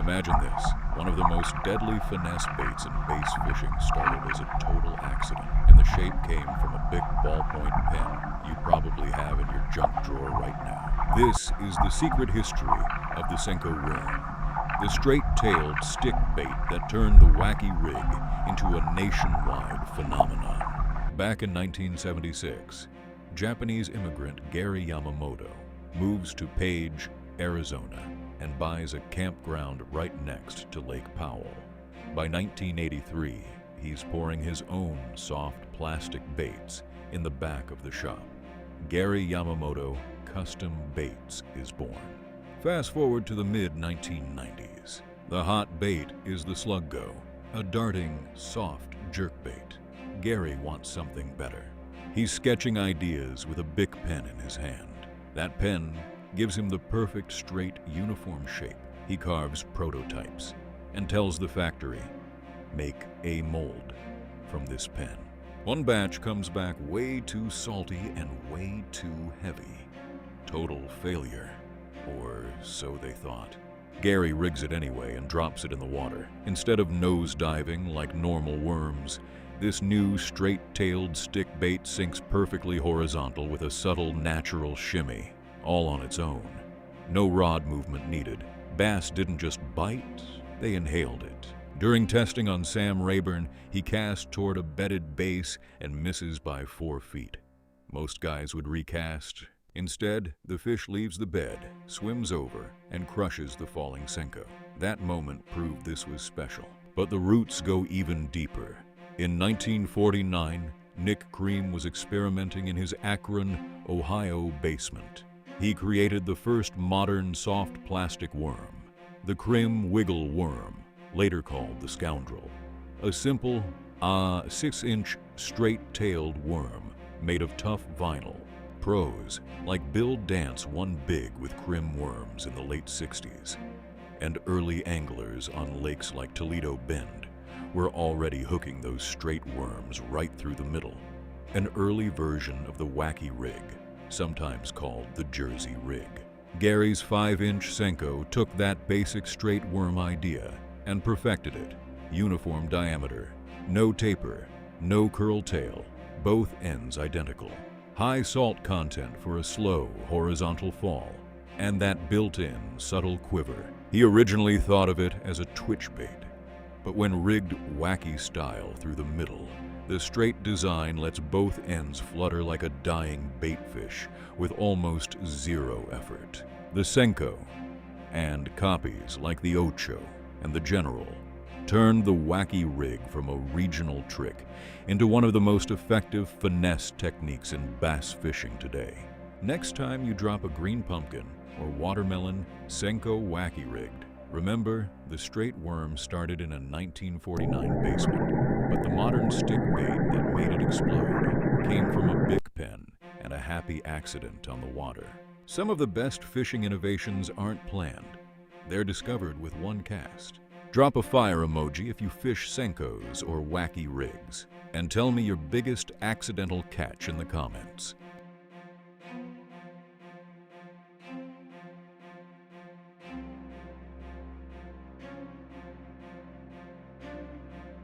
Imagine this. One of the most deadly finesse baits in bass fishing started as a total accident, and the shape came from a big ballpoint pen you probably have in your junk drawer right now. This is the secret history of the Senko worm, the straight-tailed stick bait that turned the wacky rig into a nationwide phenomenon. Back in 1976, Japanese immigrant Gary Yamamoto moves to Page, Arizona, and buys a campground right next to Lake Powell. By 1983, he's pouring his own soft plastic baits in the back of the shop. Gary Yamamoto Custom Baits is born. Fast forward to the mid-1990s. The hot bait is the Slug Go, a darting, soft jerkbait. Gary wants something better. He's sketching ideas with a Bic pen in his hand. That pen gives him the perfect straight uniform shape. He carves prototypes and tells the factory, make a mold from this pen. One batch comes back way too salty and way too heavy. Total failure, or so they thought. Gary rigs it anyway and drops it in the water. Instead of nose diving like normal worms, this new straight-tailed stick bait sinks perfectly horizontal with a subtle natural shimmy, all on its own. No rod movement needed. Bass didn't just bite, they inhaled it. During testing on Sam Rayburn, he cast toward a bedded base and misses by 4 feet. Most guys would recast. Instead, the fish leaves the bed, swims over, and crushes the falling Senko. That moment proved this was special. But the roots go even deeper. In 1949, Nick Cream was experimenting in his Akron, Ohio basement. He created the first modern soft plastic worm, the Krim Wiggle worm, later called the Scoundrel. A simple, 6-inch straight-tailed worm made of tough vinyl. Pros like Bill Dance won big with Krim worms in the late 60s, and early anglers on lakes like Toledo Bend were already hooking those straight worms right through the middle. An early version of the wacky rig, sometimes called the Jersey rig. Gary's 5-inch Senko took that basic straight worm idea and perfected it. Uniform diameter, no taper, no curl tail, both ends identical. High salt content for a slow horizontal fall, and that built-in subtle quiver. He originally thought of it as a twitch bait, but when rigged wacky style through the middle, the straight design lets both ends flutter like a dying baitfish with almost zero effort. The Senko, and copies like the Ocho and the General, turned the wacky rig from a regional trick into one of the most effective finesse techniques in bass fishing today. Next time you drop a green pumpkin or watermelon Senko wacky rigged, remember, the straight worm started in a 1949 basement, but the modern stick bait that made it explode came from a Bic pen and a happy accident on the water. Some of the best fishing innovations aren't planned. They're discovered with one cast. Drop a fire emoji if you fish Senkos or wacky rigs, and tell me your biggest accidental catch in the comments.